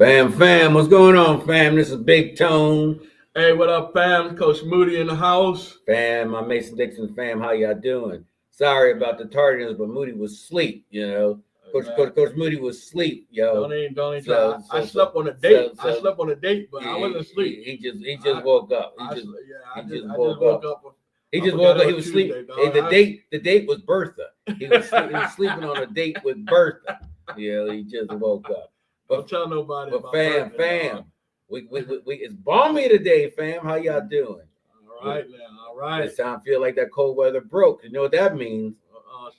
Fam, what's going on, fam? This is Big Tone. Hey, what up, fam? Coach Moody in the house. Fam, I'm Mason Dixon, fam. How y'all doing? Sorry about the tardiness, but Moody was asleep, Coach Moody was asleep, yo. Don't even try. I slept on a date. I slept on a date, but I wasn't asleep. He just woke up. I just woke woke up. up. He just woke up. He was sleeping. The date was Bertha. He was sleeping on a date with Bertha. Yeah, he just woke up. Don't tell nobody. But fam, we it's balmy today, fam. How y'all doing? All right, man. All right. This time feel like that cold weather broke. You know what that means? It's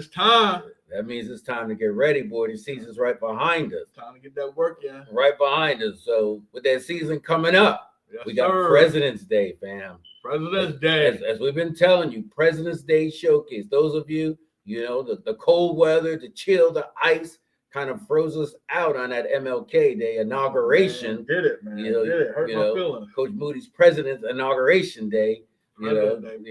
time. That means it's time to get ready, boy. The season's right behind us. Time to get that work in. Right behind us. So with that season coming up, we got President's Day, fam. President's Day. As we've been telling you, President's Day showcase. Those of you, the cold weather, the chill, the ice kind of froze us out on that MLK Day inauguration. Man, did it, man? Did it. Hurt my feelings. Coach Moody's President's Inauguration Day. MLK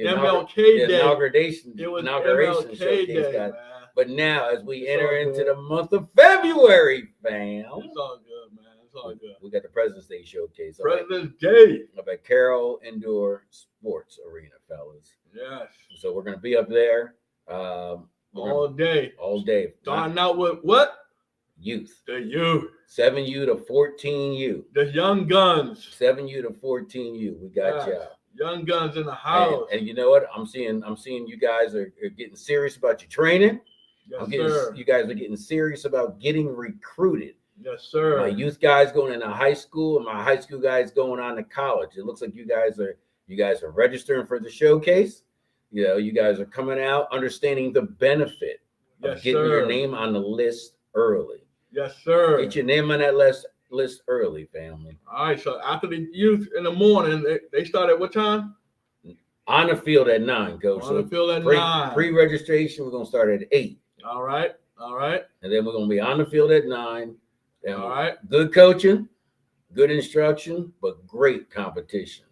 Day. Inauguration. It was inauguration MLK Day, man. But now, as we enter into the month of February, fam. It's all good, man. It's all good. We got the President's Day showcase. President's Day. Up at Carroll Indoor Sports Arena, fellas. Yes. So we're going to be up there. All day. Starting out with what? Youth. The youth. 7U to 14U. The young guns. 7U to 14U. We got y'all. Young guns in the house. And you know what? I'm seeing you guys are getting serious about your training. Yes, sir. You guys are getting serious about getting recruited. Yes, sir. My youth guys going into high school and my high school guys going on to college. It looks like you guys are registering for the showcase. You guys are coming out understanding the benefit of getting your name on the list early. Yes, sir. Get your name on that list early, family. All right. So after the youth in the morning, they start at what time? On the field at 9, Coach. On the field at 9. Pre-registration, we're going to start at 8. All right. And then we're going to be on the field at 9. All right. Good coaching, good instruction, but great competition.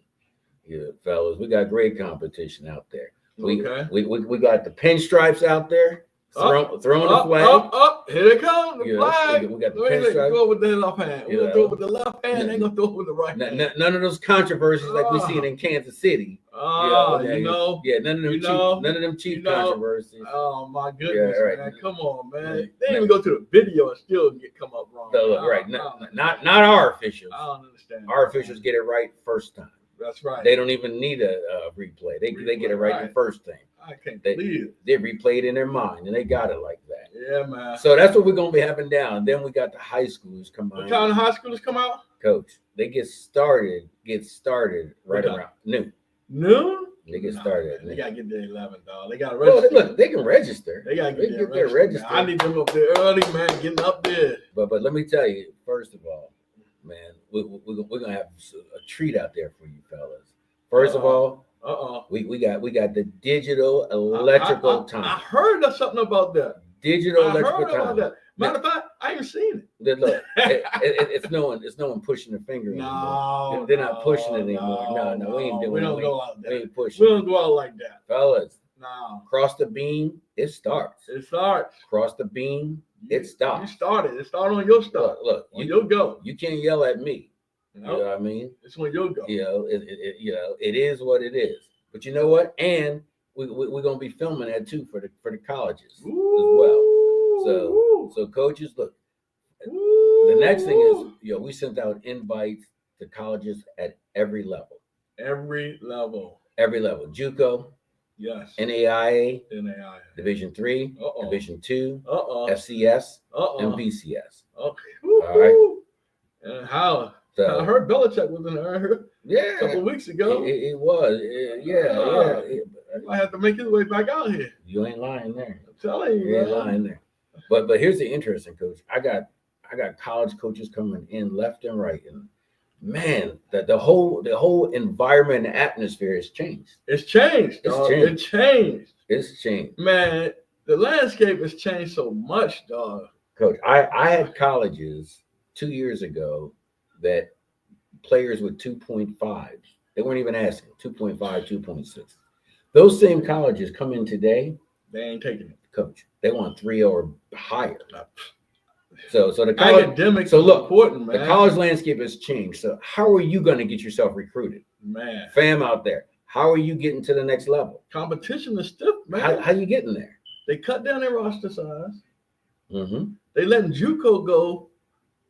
Yeah, fellas, we got great competition out there. We got the pinstripes out there. Throwing the flag. Up. Here they come. The flag. We got the pinstripes. Go with the left hand. We're going to throw it with the left hand. They're going to throw it with the right hand. None of those controversies like we see in Kansas City. None of them cheap controversies. Oh, my goodness, man. Come on, man. They didn't even go to the video and still come up wrong. Not our officials. I don't understand. Our officials get it right first time. That's right. They don't even need a replay. They get it right the first thing. I can't believe it. They replay it in their mind, and they got it like that. Yeah, man. So that's what we're going to be having down. Then we got the high schoolers come out. What time the high schoolers come out? Coach, they get started right around noon. Noon? They get started at noon. They got to get there 11, dog. They got to register. Look, they can register. They got to get there registered. I need them up there early, man, getting up there. But let me tell you, first of all, man, we're going to have a treat out there for you fellas. First of all, we got the digital electrical time. I heard something about that. Digital electrical time. About that. Matter of fact, I ain't seen it. Look, it's no one pushing the finger anymore. They're not pushing it anymore. No, we ain't doing it. We don't go out there. We ain't pushing. We don't go out like that, fellas. No. Cross the beam, it starts. Cross the beam, it stops. You started. It started on your start. Look, you'll go. You can't yell at me. Nope. You know what I mean? It's when you'll go. It is what it is. But you know what? And we're gonna be filming that too for the colleges as well. So coaches, look. The next thing is, we sent out invites to colleges at every level. Every level. JUCO. Yes. NAIA. Division 3. Division 2. FCS. And BCS. Okay. All right. And how? So, I heard Belichick was in there a couple of weeks ago. It was. Yeah. I have to make his way back out here. You ain't lying there. I'm telling you. You ain't lying there. But here's the interesting, coach. I got college coaches coming in left and right, and man, the whole environment and atmosphere has changed. It's changed. It's changed. Man, the landscape has changed so much, dog. Coach, I had colleges 2 years ago that players with 2.5s, they weren't even asking 2.5, 2.6. Those same colleges come in today. They ain't taking it. Coach, they want 3 or higher. So the college academics. So look, important, man. The college landscape has changed. So how are you going to get yourself recruited, man? Fam out there, how are you getting to the next level? Competition is stiff, man. How you getting there? They cut down their roster size. Mm-hmm. They letting JUCO go.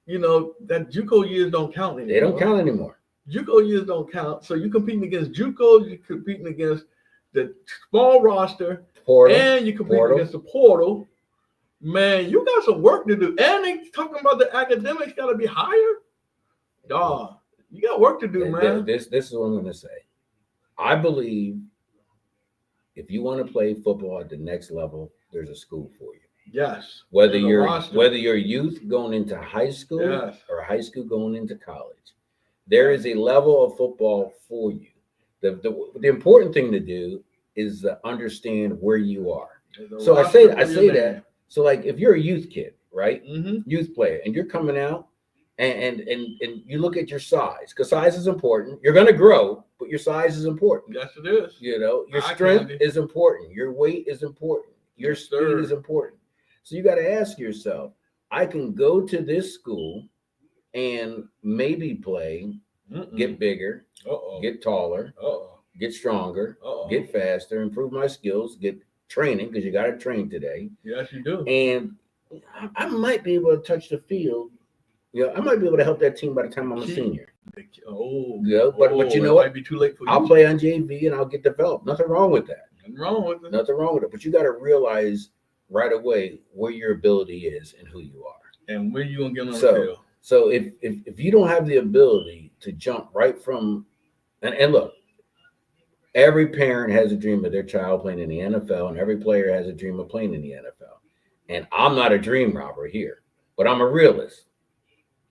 You know that JUCO years don't count anymore. They don't count anymore. JUCO years don't count. So you're competing against JUCO. You're competing against the small roster, and you're competing against the portal. Man, you got some work to do. And they talking about the academics got to be higher. Dawg, you got work to do, man. This is what I'm going to say. I believe if you want to play football at the next level, there's a school for you. Yes. Whether you're youth going into high school or high school going into college, there is a level of football for you. The important thing to do is understand where you are. So I say that. So like if you're a youth kid, right? Mm-hmm. Youth player, and you're coming out and you look at your size, because size is important. You're going to grow, but your size is important. Yes, it is. You know, your strength is important. Your weight is important. Your speed is important. So you got to ask yourself, I can go to this school and maybe play, get bigger, get taller, get stronger, get faster, improve my skills, get training, because you got to train today. Yes, you do. And I might be able to touch the field. You know, I might be able to help that team by the time I'm a senior. But you know what? Might be too late for you. I'll play on JV and I'll get developed. Nothing wrong with that. Nothing wrong with it. Nothing wrong with it. But you got to realize right away where your ability is and who you are, and when you gonna get on the field. So if you don't have the ability to jump right from, and look, every parent has a dream of their child playing in the NFL, and every player has a dream of playing in the NFL. And I'm not a dream robber here, but I'm a realist.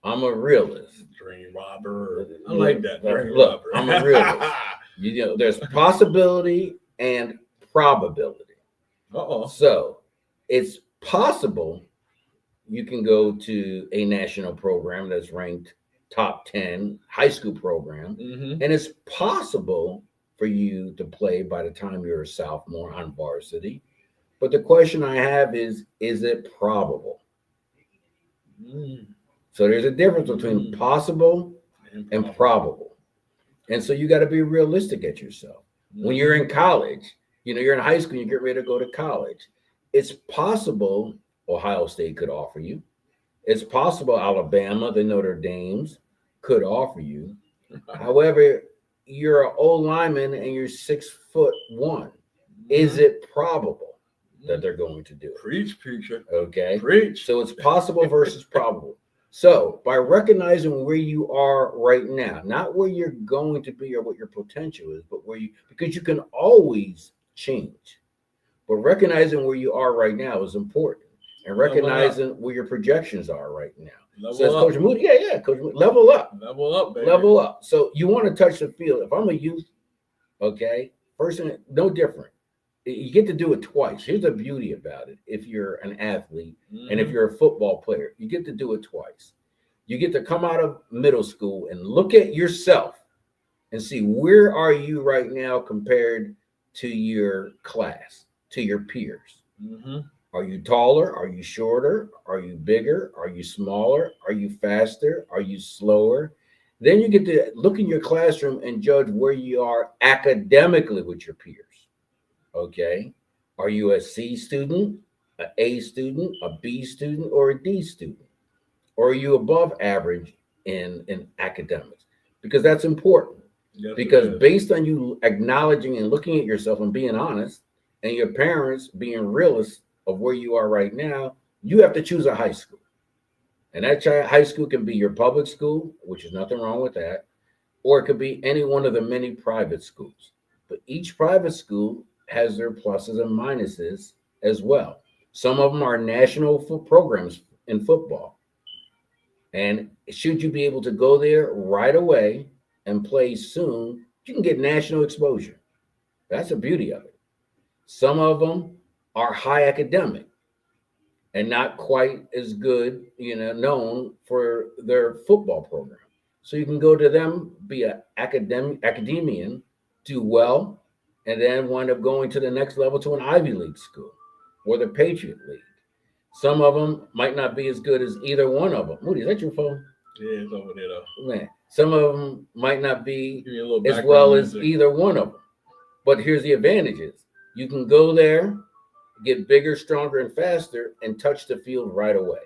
Dream robber. I like that. Look, I'm a realist. You know, there's possibility and probability. So it's possible you can go to a national program that's ranked top 10 high school program, and it's possible for you to play by the time you're a sophomore on varsity. But the question I have is it probable? So there's a difference between possible and probable. And so you got to be realistic at yourself. When you're in college, you know, you're in high school, you get ready to go to college. It's possible Ohio State could offer you. It's possible Alabama, the Notre Dames, could offer you. However, you're an old lineman and you're 6'1". Is it probable that they're going to do it? Preach, preacher. Okay. Preach. So it's possible versus probable. So by recognizing where you are right now, not where you're going to be or what your potential is, but because you can always change. But recognizing where you are right now is important, and recognizing where your projections are right now. Says Coach Moody, Coach Moody, level up. Level up, baby. Level up. So you want to touch the field. If I'm a youth, okay, person, no different. You get to do it twice. Here's the beauty about it. If you're an athlete and if you're a football player, you get to do it twice. You get to come out of middle school and look at yourself and see where are you right now compared to your class, to your peers. Are you taller? Are you shorter? Are you bigger? Are you smaller? Are you faster? Are you slower? Then you get to look in your classroom and judge where you are academically with your peers. Okay. Are you a C student, an A student, a B student, or a D student? Or are you above average in academics? Because that's important. Yes, because based on you acknowledging and looking at yourself and being honest, and your parents being realists of where you are right now, you have to choose a high school. And that high school can be your public school, which is nothing wrong with that, or it could be any one of the many private schools. But each private school has their pluses and minuses as well. Some of them are national programs in football. And should you be able to go there right away and play soon, you can get national exposure. That's the beauty of it. Some of them are high academic and not quite as good, known for their football program. So you can go to them, be an academician, do well, and then wind up going to the next level to an Ivy League school or the Patriot League. Some of them might not be as good as either one of them. Moody, is that your phone? Yeah, it's over there though. Man, some of them might not be as background well as music. either one of them. But here's the advantages. You can go there, get bigger, stronger, and faster, and touch the field right away.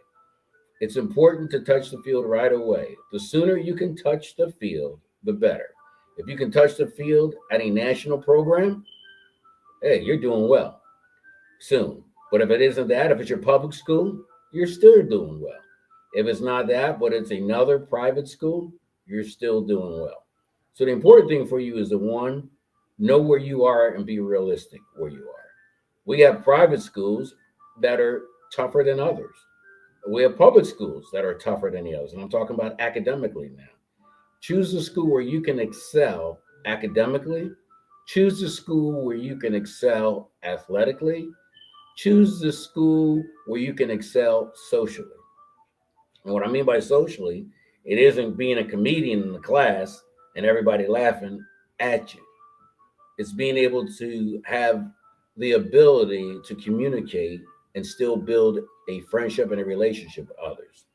It's important to touch the field right away. The sooner you can touch the field, the better. If you can touch the field at a national program, hey, you're doing well soon. But if it isn't that, if it's your public school, you're still doing well. If it's not that, but it's another private school, you're still doing well. So the important thing for you is the one, know where you are and be realistic where you are. We have private schools that are tougher than others. We have public schools that are tougher than the others. And I'm talking about academically now. Choose a school where you can excel academically. Choose the school where you can excel athletically. Choose the school where you can excel socially. And what I mean by socially, it isn't being a comedian in the class and everybody laughing at you. It's being able to have the ability to communicate and still build a friendship and a relationship with others.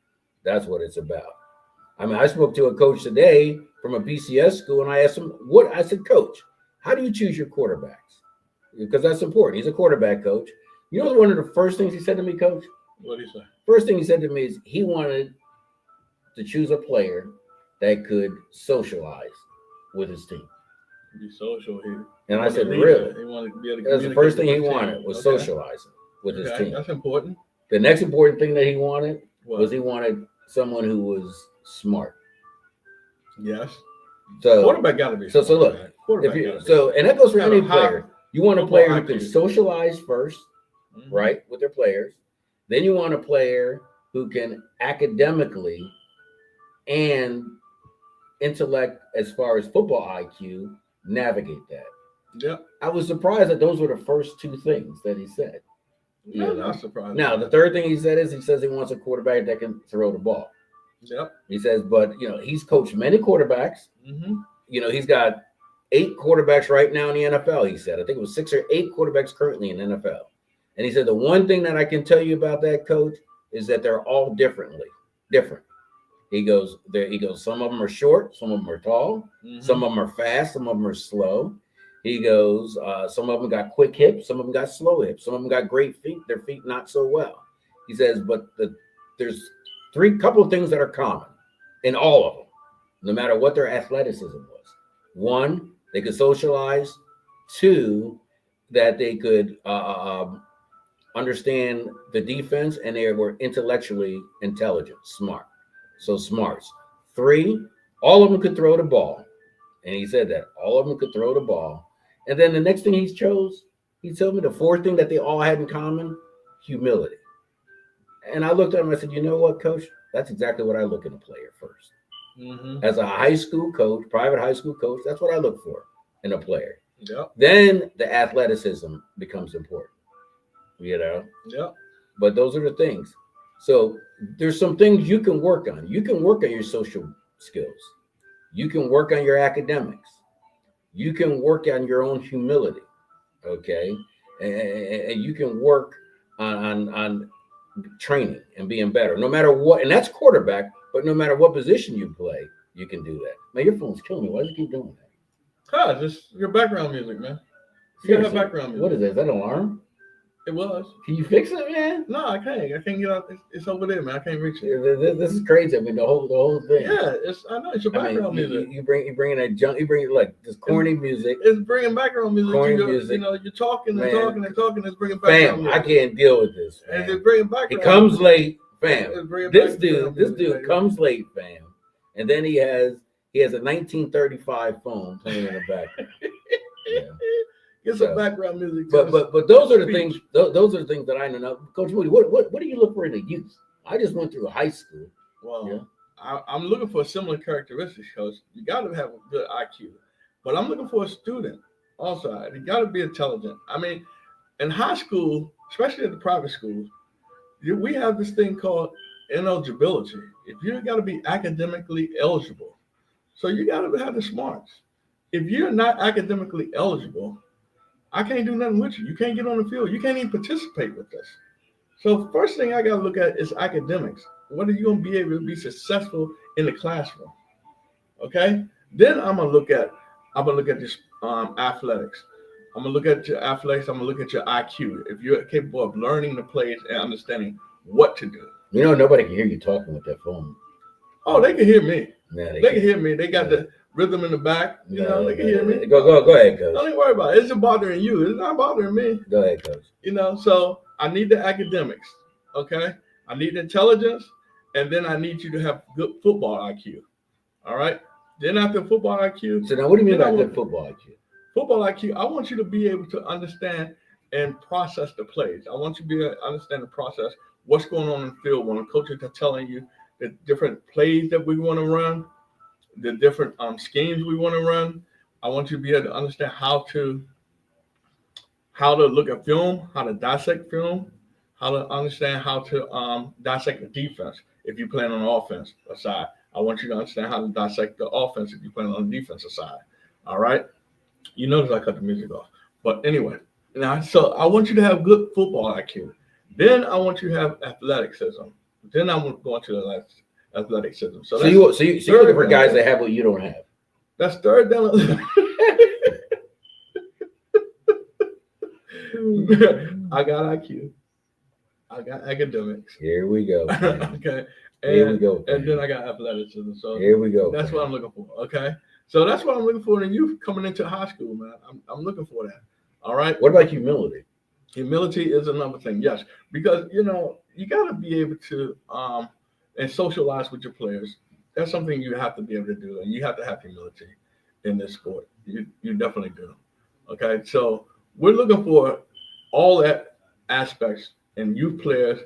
That's what it's about. I mean, I spoke to a coach today from a BCS school, and I asked him, I said, Coach, how do you choose your quarterbacks? Because that's important. He's a quarterback coach. You know, one of the first things he said to me, Coach? What did he say? First thing he said to me is he wanted to choose a player that could socialize with his team. Be social here. And I said, really? He wanted to be able to That's the first thing he wanted was socializing with his team. That's important. The next important thing that he wanted was he wanted someone who was smart. Yes. So quarterback got to be. So look, and that goes for any player. You want a player who can socialize first, right, with their players. Then you want a player who can academically and intellect, as far as football IQ, navigate that. Yeah. I was surprised that those were the first two things that he said. Yeah, not surprised. Now, the third thing he said is he says he wants a quarterback that can throw the ball. Yep. He says, but, he's coached many quarterbacks. Mm-hmm. He's got 8 quarterbacks right now in the NFL, he said. I think it was 6 or 8 quarterbacks currently in the NFL. And he said, the one thing that I can tell you about that, Coach, is that they're all different. He goes, some of them are short, some of them are tall, some of them are fast, some of them are slow. He goes, some of them got quick hips, some of them got slow hips, some of them got great feet, their feet not so well. He says, but there's couple of things that are common in all of them, no matter what their athleticism was. 1, they could socialize. 2, that they could understand the defense, and they were intellectually intelligent, smart. So smarts. 3, all of them could throw the ball. And he said that all of them could throw the ball. And then the next thing he told me the 4th thing that they all had in common, humility. And I looked at him and I said, you know what, Coach? That's exactly what I look in a player first. Mm-hmm. As a high school coach, private high school coach, that's what I look for in a player. Yep. Then the athleticism becomes important. Yep. But those are the things. So there's some things you can work on. You can work on your social skills. You can work on your academics. You can work on your own humility. Okay. And you can work on training and being better, no matter what. And that's quarterback, but no matter what position you play, you can do that. Man, your phone's killing me. Why do you keep doing that? Just your background music, man. You have background music. What is that? Is that an alarm? It was. Can you fix it, man? No, I can't. I can't get out. It's over there, man. I can't reach it. This is crazy. I mean, the whole thing. Yeah, I know. It's your background music. You bring that junk. You bring like this corny music. It's bringing background music. Corny music. You're talking and talking and talking. It's bringing background music. I can't deal with this. Fam. And it's bringing background. He comes late, fam. This dude comes late, fam. And then he has a 1935 phone playing in the background. Yeah. Get some background music. But those are the things. Those are the things that I know. Now, Coach Moody, what do you look for in the youth? I just went through high school. Well, I'm looking for similar characteristics, Coach. You got to have a good IQ, but I'm looking for a student also. You got to be intelligent. I mean, in high school, especially in the private schools, we have this thing called ineligibility. If you got to be academically eligible, so you got to have the smarts. If you're not academically eligible, I can't do nothing with you. You can't get on the field. You can't even participate with us. So first thing I got to look at is academics. What are you going to be able to be successful in the classroom? Okay. Then I'm gonna look at this athletics. I'm gonna look at your athletics. I'm gonna look at your IQ. If you're capable of learning the plays and understanding what to do. Nobody can hear you talking with that phone. Oh, they can hear me. Yeah, they can hear me. They got the rhythm in the back. They can hear me. Go ahead, coach. Don't even worry about it. It's bothering you. It's not bothering me. Go ahead, coach. So I need the academics. Okay. I need intelligence, and then I need you to have good football IQ. All right. Then after football IQ. So now, what do you mean by good football IQ? Football IQ. I want you to be able to understand and process the plays. I want you to be able to understand the process. What's going on in the field when the coaches are telling you the different plays that we want to run, the different schemes we want to run. I want you to be able to understand how to look at film, how to dissect film, how to understand how to dissect the defense if you plan on the offense side. I want you to understand how to dissect the offense if you plan on the defensive side. All right? You notice I cut the music off. But anyway, so I want you to have good football IQ. Then I want you to have athleticism. Then I want to go into the athleticism. So you're looking for guys that have what you don't have. That's third down. I got IQ. I got academics. Here we go. Okay. Here we go. And then I got athleticism. So here we go. That's what I'm looking for. Okay. So that's what I'm looking for in youth coming into high school, man. I'm looking for that. All right. What about humility? Humility is another thing. Yes, because you got to be able to and socialize with your players. That's something you have to be able to do, and you have to have humility in this sport. You definitely do. Okay. So we're looking for all that aspects in youth players,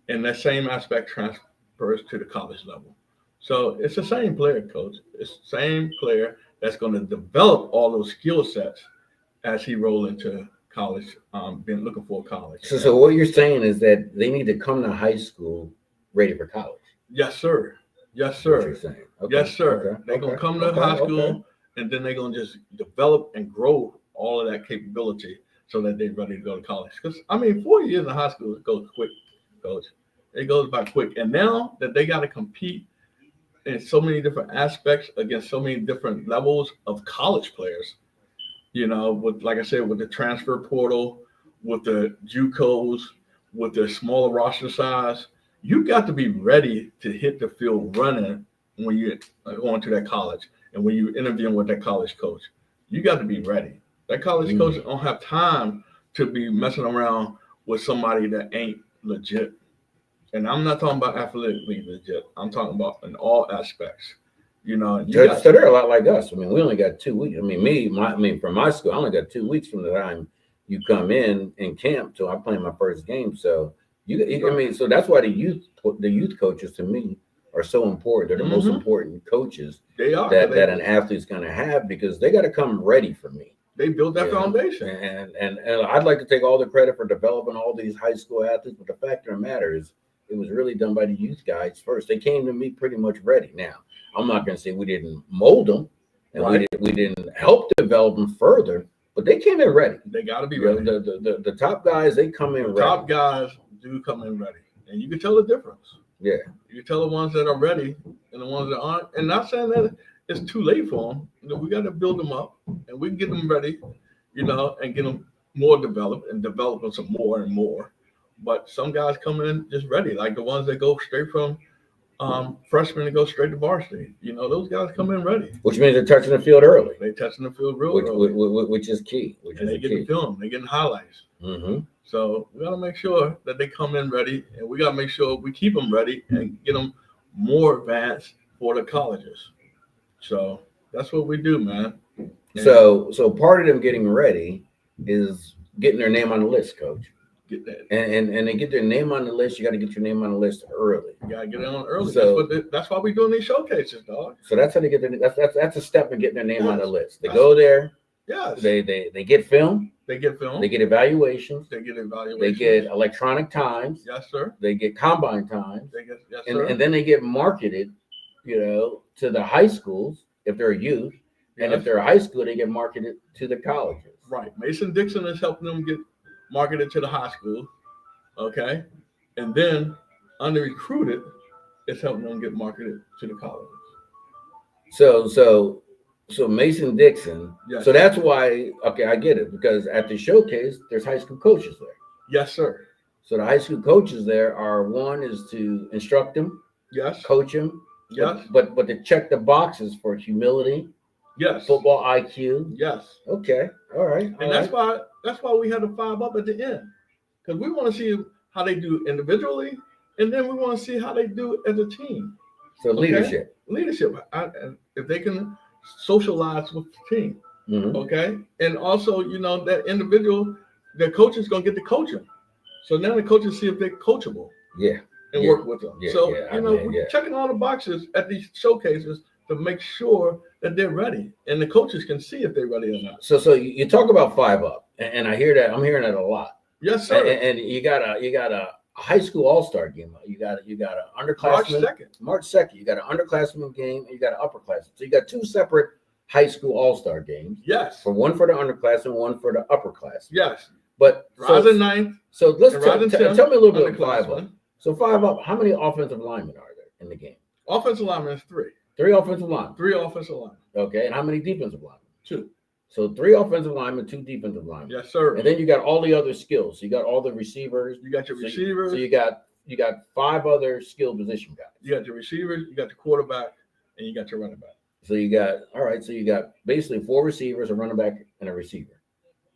and that same aspect transfers to the college level. So it's the same player, coach. It's the same player that's going to develop all those skill sets as he roll into college, been looking for college. So what you're saying is that they need to come to high school ready for college. Yes, sir. Yes, sir. What you're saying. Okay. Yes, sir. Okay. They're going to come to high school, and then they're going to just develop and grow all of that capability so that they're ready to go to college. Because, 4 years in high school, it goes quick, coach. It goes by quick. And now that they got to compete in so many different aspects against so many different levels of college players, with, like I said, with the transfer portal, with the JUCOs, with the smaller roster size, you got to be ready to hit the field running when you're going to that college and when you're interviewing with that college coach. You got to be ready. That college coach don't have time to be messing around with somebody that ain't legit. And I'm not talking about athletically legit. I'm talking about in all aspects. So they're a lot like us. we only got 2 weeks. From my school, I only got 2 weeks from the time you come in camp till I play my first game. So so that's why the youth coaches to me are so important. They're the most important coaches they are that an athlete's going to have, because they got to come ready for me. They built that foundation. And I'd like to take all the credit for developing all these high school athletes, but the fact of the matter is, it was really done by the youth guys first. They came to me pretty much ready. Now, I'm not going to say we didn't mold them and we didn't help develop them further, but they came in ready. They got to be ready. The top guys, they come in ready. Top guys do come in ready, and you can tell the difference. Yeah, you can tell the ones that are ready and the ones that aren't. And not saying that it's too late for them. We got to build them up, and we can get them ready, and get them more developed and develop them some more and more. But some guys come in just ready, like the ones that go straight from freshmen and go straight to varsity. Those guys come in ready. Which means they're touching the field early. They're touching the field real early. Which is key. And they get the film. They're getting highlights. Mm-hmm. So we got to make sure that they come in ready, and we got to make sure we keep them ready and get them more advanced for the colleges. So that's what we do, man. And so part of them getting ready is getting their name on the list, coach. Get that. And they get their name on the list. You got to get your name on the list early. You got to get it on early. So, that's why we're doing these showcases, dog. So that's how they get their. That's a step in getting their name on the list. They go there. Yes. They get film. They get film. They get evaluations. They get They get electronic times. Yes, sir. They get combine times. Yes, sir. And then they get marketed, to the high schools if they're youth, and if they're a high school, they get marketed to the colleges. Right. Mason Dixon is helping them get marketed to the high school. Okay. And then under-recruited is helping them get marketed to the colleges. So Mason Dixon. Yes. So that's why. Okay, I get it, because at the showcase, there's high school coaches there. Yes, sir. So the high school coaches there are, one is to instruct them, yes, coach them, yes, but to check the boxes for humility, yes, football IQ. Yes. Okay. All right. And that's why we had to 5 up at the end, because we want to see how they do individually, and then we want to see how they do as a team. So leadership. Leadership. If they can socialize with the team. Mm-hmm. Okay. And also, that individual, the coach is going to get to coach them. So now the coaches see if they're coachable. Yeah. And work with them. Yeah, so, we're checking all the boxes at these showcases to make sure that they're ready. And the coaches can see if they're ready or not. So you talk about 5 up, and I hear that. I'm hearing that a lot. Yes, sir. And you got a high school all-star game. You got an underclassman. March 2nd. You got an underclassman game, and you got an upperclassman. So you got 2 separate high school all-star games. Yes. One for the underclassmen, one for the upperclassmen. Yes. But rising 9th. So let's tell me a little bit about 5 up. So 5 up, how many offensive linemen are there in the game? Offensive linemen is 3. 3 offensive linemen. 3 offensive linemen. Okay. And how many defensive linemen? 2. So 3 offensive linemen, 2 defensive linemen. Yes, sir. And then you got all the other skills. So you got all the receivers. You got your receivers. So you got 5 other skill position guys. You got your receivers, you got the quarterback, and you got your running back. So you got basically 4 receivers, a running back, and a receiver.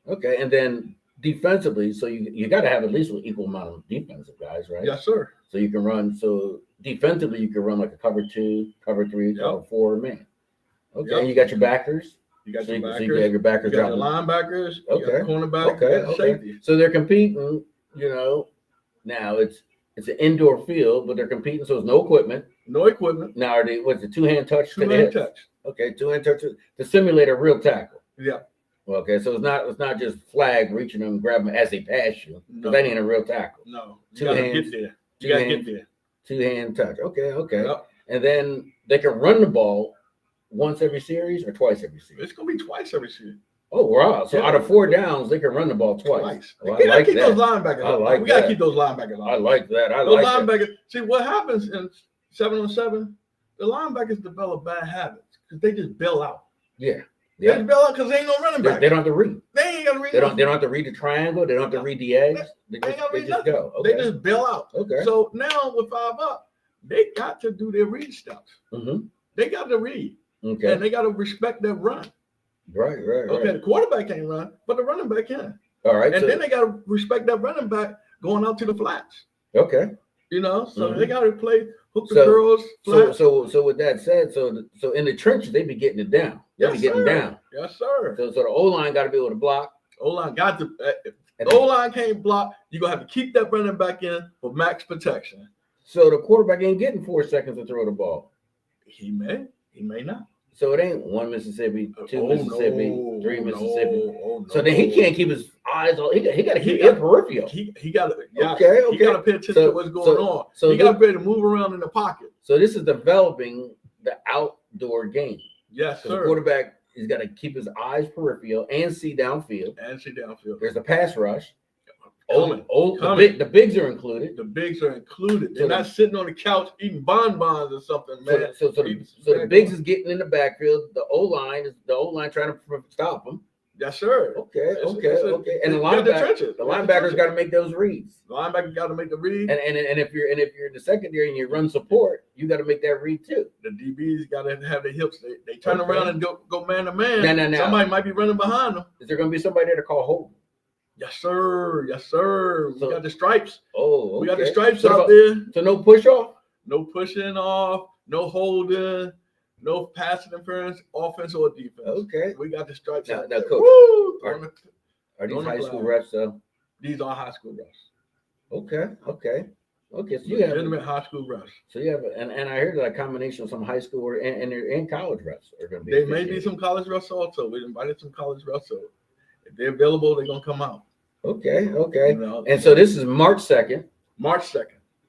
Okay. And then defensively, so you got to have at least an equal amount of defensive guys, right? Yes, sir. So you can run. So defensively, you can run like a cover 2, cover 3, cover 4 man. Okay. Yep. And you got your backers. You got your backers. So you have your backers. You got the linebackers. Okay. You got the cornerback. Okay. You got the safety. So they're competing. Now it's an indoor field, but they're competing. So there's no equipment. No equipment. Now are they? What's the 2-hand touch? 2-hand touch. Okay, 2-hand touch to simulate a real tackle. Yeah. Okay, so it's not just flag reaching them and grabbing them as they pass you. No. That ain't a real tackle. No. You gotta get there. You gotta get there. 2-hand touch. Okay. Yep. And then they can run the ball once every series or twice every series. It's gonna be twice every series. Oh wow! So out of 4 downs, they can run the ball twice. Well, I like keep those linebackers. I like we gotta keep those linebackers on. I like that. Those linebackers. See what happens in 7-on-7? The linebackers develop bad habits because they just bail out. Yeah. They just bail out because they ain't no running back. They don't have to read. They ain't gotta read. They don't have to read the triangle. They don't have to read the eggs. They just go. Okay. They just bail out. Okay. So now with 5 up, they got to do their read steps. Mm-hmm. They got to read. Okay. And they got to respect their run. Right. Okay, the quarterback can't run, but the running back can. All right. And then they got to respect that running back going out to the flats. Okay. So they got to play hook the girls. Flats. So with that said, so in the trenches they be getting it down. They be getting down. Yes, sir. So the O-line got to be able to block. O-line got to. If the O-line can't block, you're gonna have to keep that running back in for max protection. So the quarterback ain't getting 4 seconds to throw the ball. He may not. So it ain't 1 Mississippi, 2 Mississippi, 3 Mississippi. No. So then he can't keep his eyes on. He got to keep it peripheral. He got to. Yeah, okay. He got to pay attention to what's going on. So he got to be able to move around in the pocket. So this is developing the outdoor game. Yes, sir. The quarterback has got to keep his eyes peripheral and see downfield. There's a pass rush. The bigs are included. The bigs are included. They're not sitting on the couch eating bonbons or something, man. So the bigs is getting in the backfield. The O line trying to stop them. Yes, sir. Okay. And the linebackers got to make those reads. The linebackers got to make the read. And if you're in the secondary and you run support, you got to make that read too. The DBs got to have their hips. They turn around and go man to man. No. Somebody might be running behind them. Is there going to be somebody there to call hold? Yes, sir. We got the stripes. Oh, okay. We got the stripes out there. So no push off? No pushing off, no holding, no passing interference, offense or defense. Okay. We got the stripes out now, there. Coach, Woo! Are these high school refs though? These are high school refs. Okay. So you have legitimate high school refs. So you have, and I heard that a combination of some high school and college refs are going to be. There may be some college refs also. We invited some college refs, so if they're available, they're gonna come out. Okay. And so this is March 2nd.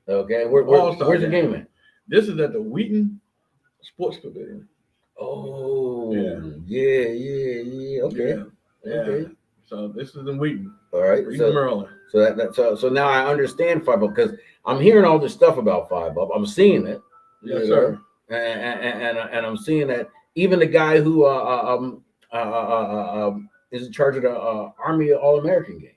Okay. Where's the game at? This is at the Wheaton Sports Pavilion. Oh, yeah. Okay. Yeah. So this is in Wheaton. All right. Wheaton, Maryland. So now I understand 5-Up because I'm hearing all this stuff about 5-Up. I'm seeing it. Yes, sir. And I'm seeing that even the guy who is in charge of the Army All-American game.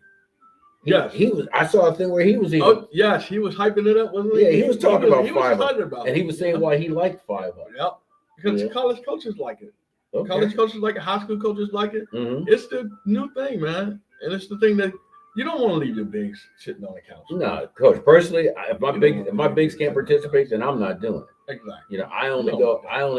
Yes, he was. I saw a thing where he was even. Oh yes, he was hyping it up, wasn't he? Yeah, he was talking about 5-Up, and he was saying why he liked 5-Up. Yep, because college coaches like it. Okay. College coaches like it. High school coaches like it. Mm-hmm. It's the new thing, man, and it's the thing that you don't want to leave your bigs sitting on the couch. No, coach. Personally, if my bigs can't participate, then I'm not doing it. Exactly. I only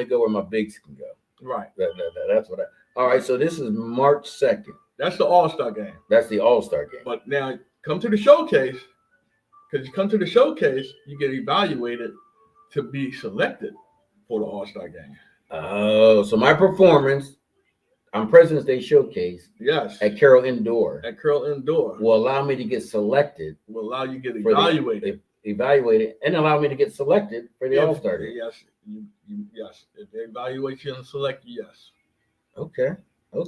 go where my bigs can go. Right. That's what I. All right. So this is March 2nd. That's the All-Star game. That's the All-Star game. But now come to the showcase, because you come to the showcase, you get evaluated to be selected for the All-Star game. Oh, so my performance on President's Day Showcase, yes, at Carroll Indoor, will allow me to get selected. Will allow you to get evaluated. Evaluated and allow me to get selected for the All-Star game. Yes, yes. If they evaluate you and select you, yes. Okay.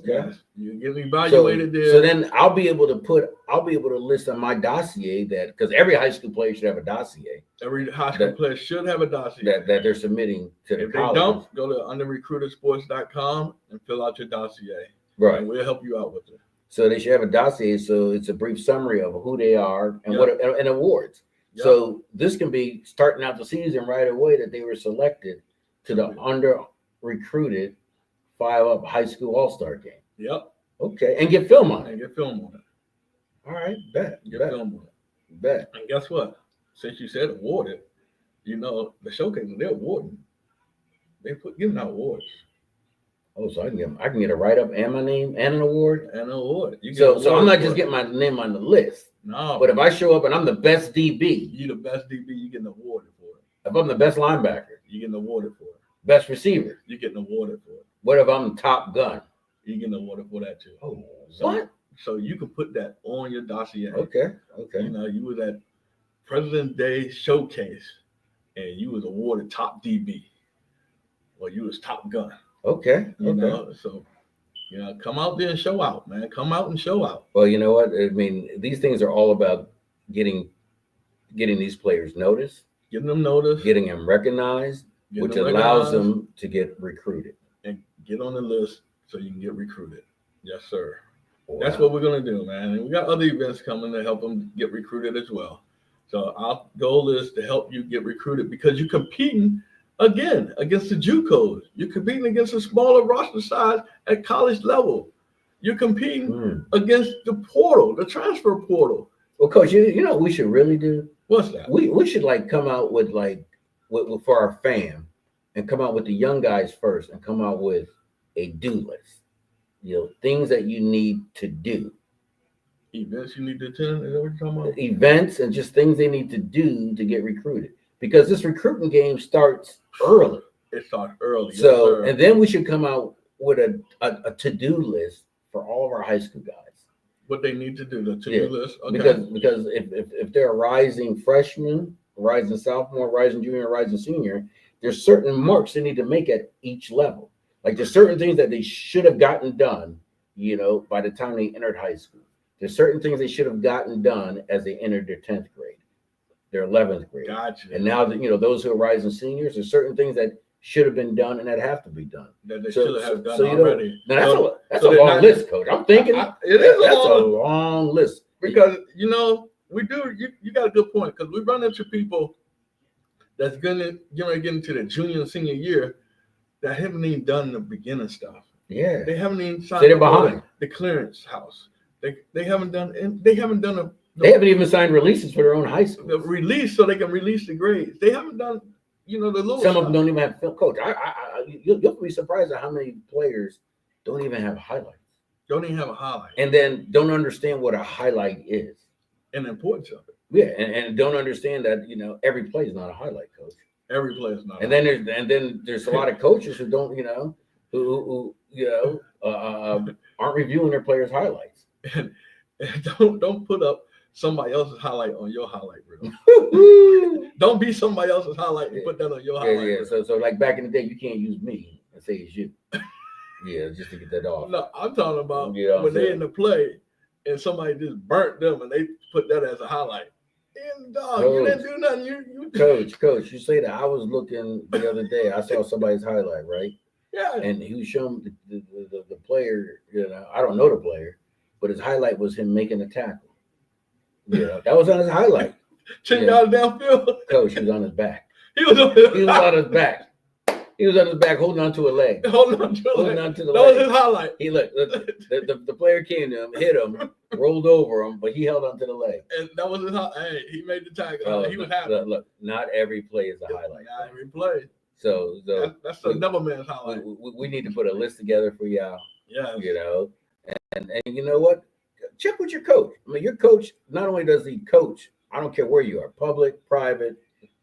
Yes, you get evaluated there. So then I'll be able to list on my dossier that, because every high school player should have a dossier. Every high school player should have a dossier that they're submitting to the college. If they don't, go to underrecruitersports.com and fill out your dossier. Right. And we'll help you out with it. So they should have a dossier. So it's a brief summary of who they are and and awards. Yep. So this can be starting out the season right away that they were selected to the under-recruited 5-Up high school all-star game. Yep. Okay. And get film on it. All right. Bet. Film on it. Bet. And guess what? Since you said awarded, the showcase, they're awarding. Giving out awards. Oh, so I can get a write-up and my name and an award? And an award. So I'm not just getting my name on the list. No. But if I show up and I'm the best DB. You're the best DB, you're getting awarded for it. If I'm the best linebacker. You're getting awarded for it. Best receiver. You're getting awarded for it. What if I'm top gun? You're getting awarded for that too. Oh, what? So you can put that on your dossier. Okay. You was at President's Day Showcase and you was awarded top DB. Or you was top gun. Okay. So come out there and show out, man. Come out and show out. Well, you know what? I mean, these things are all about getting these players noticed. Getting them noticed. Getting them recognized. Which allows them to get recruited. And get on the list so you can get recruited. Yes, sir. Wow. That's what we're going to do, man. And we got other events coming to help them get recruited as well. So our goal is to help you get recruited because you're competing, again, against the JUCOs. You're competing against a smaller roster size at college level. You're competing against the portal, the transfer portal. Well, Coach, you know what we should really do? What's that? We should come out with for our fam and come out with the young guys first and come out with a do list. Things that you need to do. Events you need to attend? Is that what you're talking about? Events and just things they need to do to get recruited. Because this recruiting game starts early. It starts early. So, and then we should come out with a to-do list for all of our high school guys. What they need to do, the to-do list. Okay. Because if they're a rising freshman, rising sophomore, rising junior, rising senior, there's certain marks they need to make at each level. Like there's certain things that they should have gotten done, by the time they entered high school. There's certain things they should have gotten done as they entered their 10th grade, their 11th grade. Gotcha. And now that, those who are rising seniors, there's certain things that should have been done and that have to be done. That they should have done already. Now that's a long list, Coach. I'm thinking that's a long list. Because, we do, you got a good point, because we run into people that's going to get into the junior and senior year that haven't even done the beginning stuff. Yeah. They haven't even signed behind the clearance house. They haven't even signed releases for their own high school. The release so they can release the grades. They haven't done, the little Some stuff. of them don't even have film. Coach, you'll be surprised at how many players don't even have highlights. Don't even have a highlight. And then don't understand what a highlight is. And the importance of it. Yeah, and don't understand that, every play is not a highlight, Coach. Every play is not. And then there's a lot of coaches who don't, who aren't reviewing their players' highlights. And don't put up somebody else's highlight on your highlight reel. Don't be somebody else's highlight and put that on your highlight reel. So like back in the day, you can't use me and say it's you. Yeah, just to get that off. No, I'm talking about when they in the play and somebody just burnt them, and they put that as a highlight. And dog, Coach, you didn't do nothing. You Coach, you say that. I was looking the other day. I saw somebody's highlight, right? Yeah. And he was showing the player. You know, I don't know the player, but his highlight was him making a tackle. You know, that was on his highlight. 10 yards downfield. Coach, he was on his back. He was on his back. He was on his back, holding on to a leg. Holding on to the leg. That was his highlight. He looked. The player came to him, hit him, rolled over him, but he held on to the leg. And that was his highlight. Hey, he made the tackle. He was happy. Look, not every play is a highlight. Not every play. So that's the double man's highlight. We need to put a list together for y'all. Yeah. You know, and you know what? Check with your coach. I mean, your coach, not only does he coach, I don't care where you are, public, private,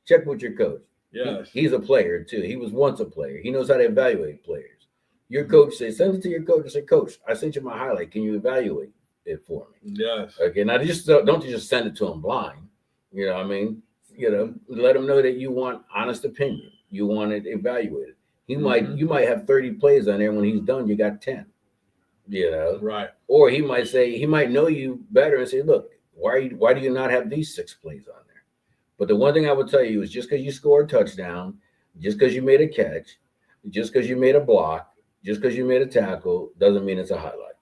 check with your coach. Yes. He's a player too. He was once a player. He knows how to evaluate players. Your coach says, send it to your coach and say, Coach, I sent you my highlight. Can you evaluate it for me? Yes. Okay. Now don't just send it to him blind. You know what I mean? You know, let him know that you want honest opinion. You want it evaluated. You might have 30 plays on there. When he's done, you got 10. You know? Right. Or he might know you better and say, look, why do you not have these 6 plays on there? But the one thing I would tell you is just because you scored a touchdown, just because you made a catch, just because you made a block, just because you made a tackle, doesn't mean it's a highlight.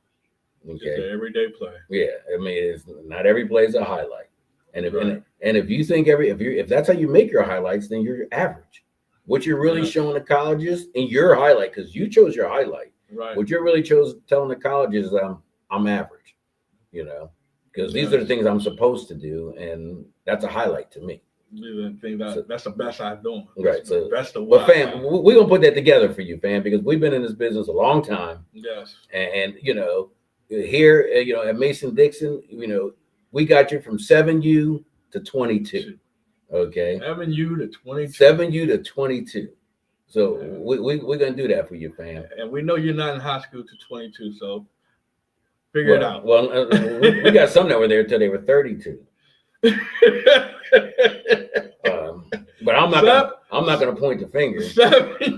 Okay. It's an everyday play. Yeah. I mean, it's not every play is a highlight. And if you think if that's how you make your highlights, then you're average. What you're really showing the colleges in your highlight, because you chose your highlight. Right. What you're really telling the colleges is I'm average, you know, because these are the things I'm supposed to do, and that's a highlight to me. That's the best I'm doing. Right. So that's the way. But fam, we're gonna put that together for you, fam, because we've been in this business a long time. Yes. And you know, here, you know, at Mason Dixon, you know, we got you from 7U to 22. Okay. 7U to 22. 7U to 22. So we're gonna do that for you, fam. And we know you're not in high school to 22, so figure it out. Well, we got some that were there until they were 32. But I'm not gonna point the finger.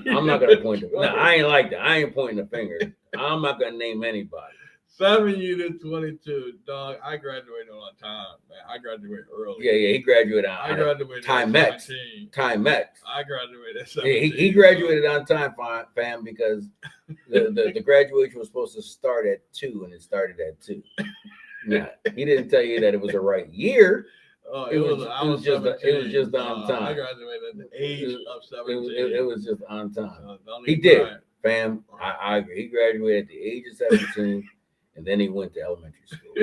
I'm not gonna point the finger. No, I ain't like that. I ain't pointing the finger. I'm not gonna name anybody. 7U to 22, dog. I graduated on time, man. I graduated early. Yeah, he graduated on. I graduated Timex. Timex. I graduated at 17. He graduated on time, fam, because the graduation was supposed to start at 2, and it started at 2. Now, he didn't tell you that it was the right year. Oh, it was just on time. I graduated at the age of 17. It was just on time. He did, fam. I agree. He graduated at the age of 17, and then he went to elementary school.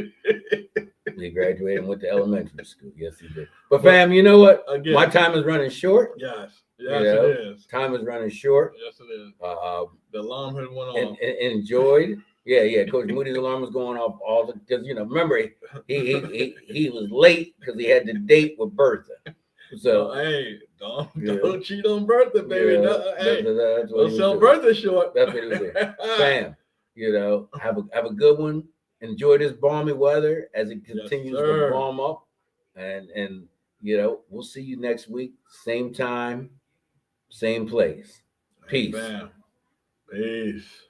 He graduated and went to elementary school. Yes, he did. But fam, you know what? Again, my time is running short. Yes, it is. Time is running short. Yes, it is. The alarm had went off. And enjoyed. Yeah. Coach Moody's alarm was going off because remember he was late because he had the date with Bertha. So hey, don't cheat on Bertha, baby. Yeah, that's what don't sell Bertha short. That's what he was doing. Bam. You know, have a good one. Enjoy this balmy weather as it continues to warm up, and you know, we'll see you next week, same time, same place. Peace. Bam. Peace.